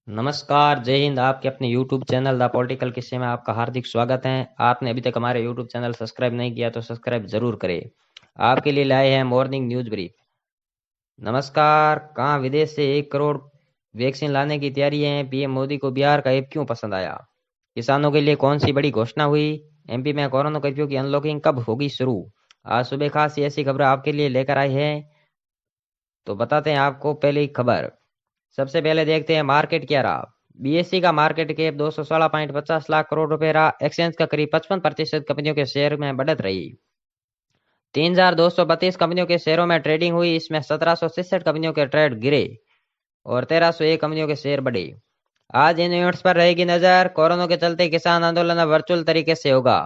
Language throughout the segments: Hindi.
नमस्कार, जय हिंद। आपके अपने YouTube चैनल द पॉलिटिकल किस्से में आपका हार्दिक स्वागत है। आपने अभी तक हमारे YouTube चैनल सब्सक्राइब नहीं किया तो सब्सक्राइब जरूर करें। आपके लिए लाए हैं मॉर्निंग न्यूज ब्रीफ। नमस्कार। कहाँ विदेश से 1 करोड़ वैक्सीन लाने की तैयारी है? पीएम मोदी को बिहार का ऐप क्यों पसंद आया? किसानों के लिए कौन सी बड़ी घोषणा हुई? एमपी में कोरोना कर्फ्यू की अनलॉकिंग कब होगी शुरू? आज सुबह खास ऐसी खबर आपके लिए लेकर आए हैं, तो बताते हैं आपको पहले ही खबर। सबसे पहले देखते हैं मार्केट क्या रहा। बीएससी का मार्केट कैप 216.50 लाख करोड़ रुपए रहा। एक्सचेंज का करीब 55% कंपनियों के शेयर में बढ़त रही। 3,232 कंपनियों के शेयरों में ट्रेडिंग हुई। इसमें 1,766 कंपनियों के ट्रेड गिरे और 1,301 कंपनियों के शेयर बढ़े। आज इन यूनिट्स पर रहेगी नजर। कोरोना के चलते किसान आंदोलन अब वर्चुअल तरीके से होगा।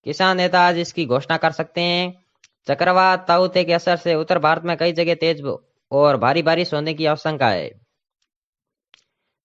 किसान नेता आज इसकी घोषणा कर सकते हैं। चक्रवात ताउते के असर से उत्तर भारत में कई जगह तेज और भारी बारिश होने की आशंका है।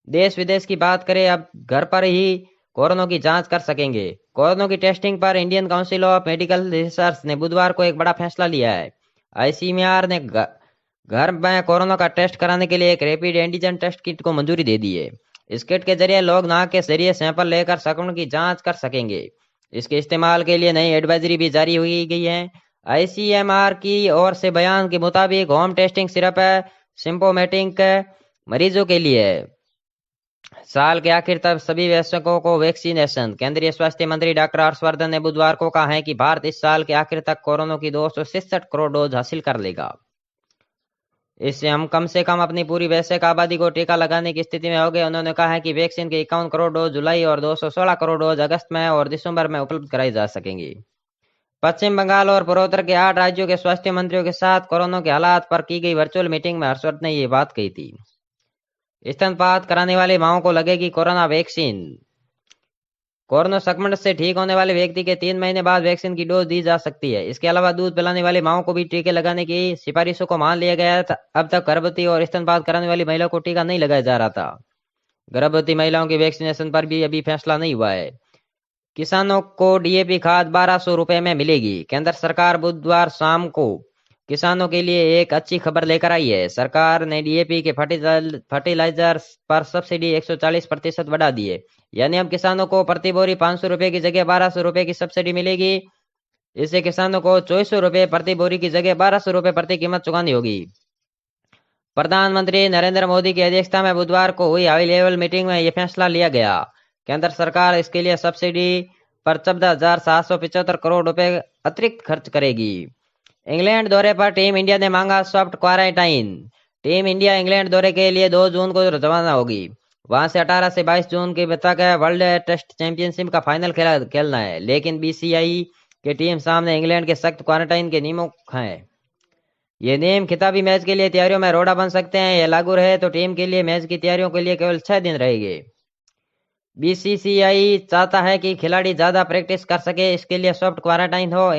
देश विदेश की बात करें, अब घर पर ही कोरोना की जांच कर सकेंगे। कोरोना की टेस्टिंग पर Indian council of medical research ने बुधवार को एक बड़ा फैसला लिया है। आईसीएमआर ने घर में कोरोना का टेस्ट कराने के लिए एक रैपिड एंटीजन टेस्ट किट को मंजूरी दे दी है। इस किट के जरिए लोग नाक के जरिए सैंपल लेकर संक्रमण की जांच कर सकेंगे। इसके इस्तेमाल के लिए नई एडवाइजरी भी जारी हुई गई है। आईसीएमआर की ओर से बयान के मुताबिक होम टेस्टिंग सिर्फ सिम्पोमेटिक मरीजों के लिए है। साल के आखिर तक सभी वयस्कों को वैक्सीनेशन। केंद्रीय स्वास्थ्य मंत्री डॉक्टर हर्षवर्धन ने बुधवार को कहा है कि भारत इस साल के आखिर तक कोरोना की 266 करोड़ डोज हासिल कर लेगा। इससे हम कम से कम अपनी पूरी वयस्क आबादी को टीका लगाने की स्थिति में हो गए। उन्होंने कहा है कि वैक्सीन के 51 करोड़ डोज जुलाई और 216 करोड़ डोज अगस्त में और दिसंबर में उपलब्ध कराई जा सकेंगी। पश्चिम बंगाल और पूर्वोत्तर के 8 राज्यों के स्वास्थ्य मंत्रियों के साथ कोरोना के हालात पर की गई वर्चुअल मीटिंग में हर्षवर्धन ने ये बात कही थी। स्तनपान कराने वाली माओं को लगेगी कोरोना वैक्सीन। कोरोना संक्रमण से ठीक होने वाले व्यक्ति के 3 महीने बाद वैक्सीन की डोज दी जा सकती है। इसके अलावा दूध पिलाने वाली माओं को भी टीके लगाने की सिफारिशों को मान लिया गया था। अब तक गर्भवती और स्तनपान कराने वाली महिलाओं को टीका नहीं लगाया जा रहा था। गर्भवती महिलाओं की वैक्सीनेशन पर भी अभी फैसला नहीं हुआ है। किसानों को डीएपी खाद 1,200 रुपए में मिलेगी। केंद्र सरकार बुधवार शाम को किसानों के लिए एक अच्छी खबर लेकर आई है। सरकार ने डीएपी के फर्टिलाइजर पर सब्सिडी 140% बढ़ा दी है। यानी अब किसानों को प्रति बोरी 500 रुपए की जगह 1,200 रुपए की सब्सिडी मिलेगी। इससे किसानों को 2,400 रुपए प्रति बोरी की जगह 1,200 रुपए प्रति कीमत चुकानी होगी। प्रधानमंत्री नरेंद्र मोदी की अध्यक्षता में बुधवार को हुई हाई लेवल मीटिंग में यह फैसला लिया गया। केंद्र सरकार इसके लिए सब्सिडी पर 14,775 करोड़ रुपए अतिरिक्त खर्च करेगी। इंग्लैंड दौरे पर टीम इंडिया ने मांगा soft quarantine. Team India England दौरे के लिए 2 जून को रवाना होगी। वहां से 18 से 22 जून के तक वर्ल्ड टेस्ट चैंपियनशिप का फाइनल खेलना है। लेकिन बीसीआई की टीम सामने इंग्लैंड के सख्त क्वारंटाइन के नियमों हैं। ये नियम खिताबी मैच के लिए तैयारियों में रोड़ा बन सकते हैं। ये लागू रहे तो टीम के लिए मैच की तैयारियों के लिए केवल 6 दिन रहेंगे। बीसीसीआई चाहता है कि खिलाड़ी ज्यादा प्रैक्टिस कर सके। इसके लिए सॉफ्ट क्वारंटाइन हो।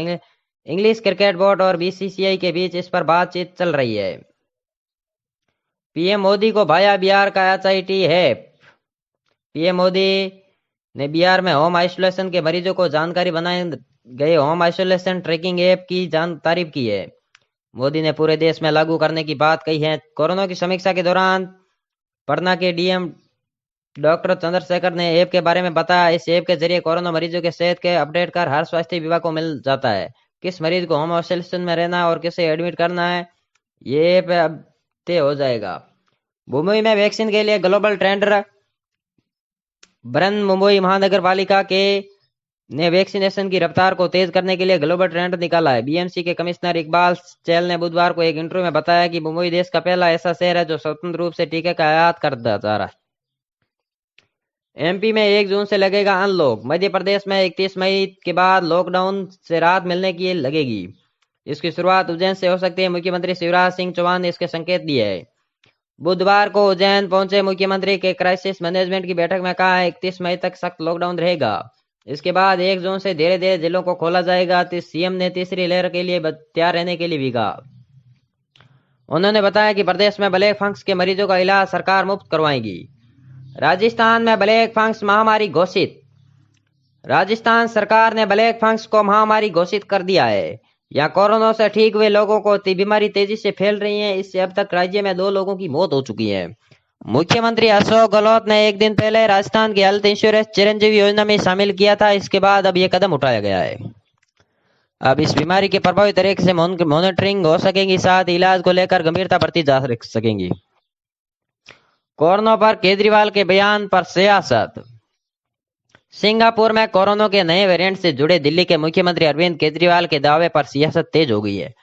इंग्लिश क्रिकेट बोर्ड और बीसीसीआई के बीच इस पर बातचीत चल रही है। पीएम मोदी को भाया बिहार का एचआईटी है। पीएम मोदी ने बिहार में होम आइसोलेशन के मरीजों को जानकारी बनाए गए होम आइसोलेशन ट्रैकिंग ऐप की तारीफ की है। मोदी ने पूरे देश में लागू करने की बात कही है। कोरोना की समीक्षा के दौरान पटना के डीएम डॉक्टर चंद्रशेखर ने ऐप के बारे में बताया। इस ऐप के जरिए कोरोना मरीजों के सेहत के अपडेट कर हर स्वास्थ्य विभाग को मिल जाता है। किस मरीज को होम आइसोलेशन में रहना है और किसे एडमिट करना है, ये ऐप अब तय हो जाएगा। मुंबई में वैक्सीन के लिए ग्लोबल टेंडर। मुंबई महानगर पालिका के ने वैक्सीनेशन की रफ्तार को तेज करने के लिए ग्लोबल टेंडर निकाला है। बीएमसी के कमिश्नर इकबाल चैल ने बुधवार को एक इंटरव्यू में बताया कि मुंबई देश का पहला ऐसा शहर है जो स्वतंत्र रूप से टीके का आयात करता जा रहा है। एमपी में 1 जून से लगेगा अनलॉक। मध्य प्रदेश में 31 मई के बाद लॉकडाउन से राहत मिलने की लगेगी। इसकी शुरुआत उज्जैन से हो सकती है। मुख्यमंत्री शिवराज सिंह चौहान ने इसके संकेत दिए हैं। बुधवार को उज्जैन पहुंचे मुख्यमंत्री के क्राइसिस मैनेजमेंट की बैठक में कहा 31 मई तक सख्त लॉकडाउन रहेगा। इसके बाद 1 जून से धीरे धीरे जिलों को खोला जाएगा। सीएम ने तीसरी लहर के लिए तैयार रहने के लिए भी कहा। उन्होंने बताया कि प्रदेश में ब्लैक फंगस के मरीजों का इलाज सरकार मुफ्त करवाएगी। राजस्थान में ब्लैक फंगस महामारी घोषित। राजस्थान सरकार ने ब्लैक फंगस को महामारी घोषित कर दिया है। यहाँ कोरोना से ठीक हुए लोगों को बीमारी तेजी से फैल रही है। इससे अब तक राज्य में 2 लोगों की मौत हो चुकी है। मुख्यमंत्री अशोक गहलोत ने एक दिन पहले राजस्थान की हेल्थ इंश्योरेंस चिरंजीवी योजना में शामिल किया था। इसके बाद अब यह कदम उठाया गया है। अब इस बीमारी की प्रभावी तरीके से मॉनिटरिंग हो सकेगी, साथ ही इलाज को लेकर गंभीरता बरती जा सकेंगी। कोरोना पर केजरीवाल के बयान पर सियासत। सिंगापुर में कोरोना के नए वेरिएंट से जुड़े दिल्ली के मुख्यमंत्री अरविंद केजरीवाल के दावे पर सियासत तेज हो गई है।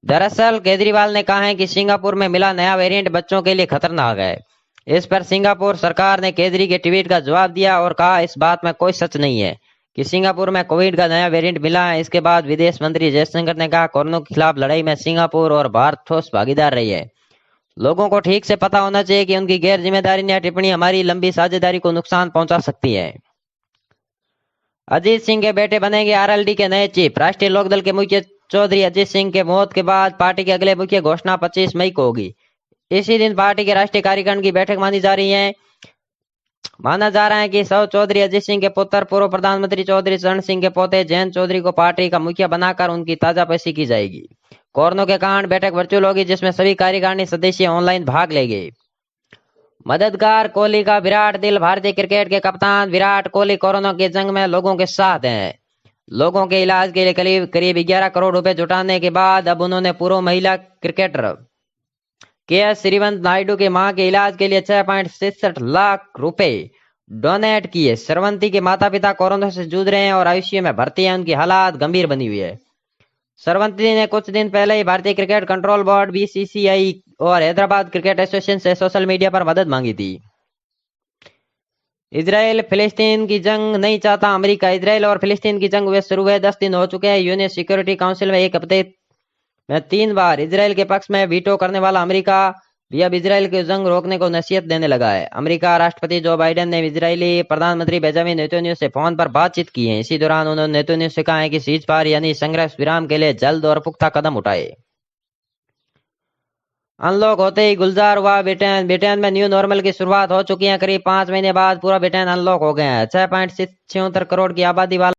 दरअसल केजरीवाल ने कहा है कि सिंगापुर में मिला नया वेरिएंट बच्चों के लिए खतरनाक है। इस पर सिंगापुर सरकार ने केजरी के ट्वीट का जवाब दिया और कहा इस बात में कोई सच नहीं है कि सिंगापुर में कोविड का नया वेरिएंट मिला है। इसके बाद विदेश मंत्री जयशंकर ने कहा कोरोना के खिलाफ लड़ाई में सिंगापुर और भारत ठोस भागीदार रही है। लोगों को ठीक से पता होना चाहिए कि उनकी गैर जिम्मेदारी या टिप्पणी हमारी लंबी साझेदारी को नुकसान पहुंचा सकती है। अजीत सिंह के बेटे बनेंगे आरएलडी के नए चीफ। राष्ट्रीय लोकदल के मुख्य चौधरी अजीत सिंह के मौत के बाद पार्टी के अगले मुख्य घोषणा 25 मई को होगी। इसी दिन पार्टी के राष्ट्रीय कार्यकारिणी की बैठक मानी जा रही है। माना जा रहा है कि सौ चौधरी अजीत सिंह के पुत्र पूर्व प्रधानमंत्री चौधरी चरण सिंह के पोते जयंत चौधरी को पार्टी का मुखिया बनाकर उनकी ताजापोशी की जाएगी। कोरोना के कारण बैठक वर्चुअल होगी, जिसमें सभी कार्यकारिणी सदस्य ऑनलाइन भाग लेंगे। मददगार कोहली का विराट दिल। भारतीय क्रिकेट के कप्तान विराट कोहली कोरोना की जंग में लोगों के साथ हैं। लोगों के इलाज के लिए करीब 11 करोड़ रुपए जुटाने के बाद अब उन्होंने पूर्व महिला क्रिकेटर के.एस. श्रीवंत नायडू की मां के इलाज के लिए 6.67 लाख रुपए डोनेट किए। श्रवंती के माता पिता कोरोना से जूझ रहे हैं और आईसीयू में भर्ती है। उनकी हालात गंभीर बनी हुई है। श्रवंती ने कुछ दिन पहले ही भारतीय क्रिकेट कंट्रोल बोर्ड बीसीसीआई और हैदराबाद क्रिकेट एसोसिएशन से सोशल मीडिया पर मदद मांगी थी। इजराइल फिलिस्तीन की जंग नहीं चाहता अमेरिका। इजराइल और फिलिस्तीन की जंग शुरू हुए 10 दिन हो चुके हैं। यूएन सिक्योरिटी काउंसिल में एक हफ्ते में 3 बार इजराइल के पक्ष में वीटो करने वाला अमेरिका भी अब इजराइल की जंग रोकने को नसीहत देने लगा है। अमेरिका राष्ट्रपति जो बाइडेन ने इजरायली प्रधानमंत्री बेंजामिन नेतन्याहू से फोन पर बातचीत की है। इसी दौरान उन्होंने नेतन्याहू से कहा है कि सीज फायर यानी संघर्ष विराम के लिए जल्द और पुख्ता कदम उठाए। अनलॉक होते ही गुलजार हुआ ब्रिटेन। ब्रिटेन में न्यू नॉर्मल की शुरुआत हो चुकी है। करीब 5 महीने बाद पूरा ब्रिटेन अनलॉक हो गया है। 6.76 करोड़ की आबादी वाला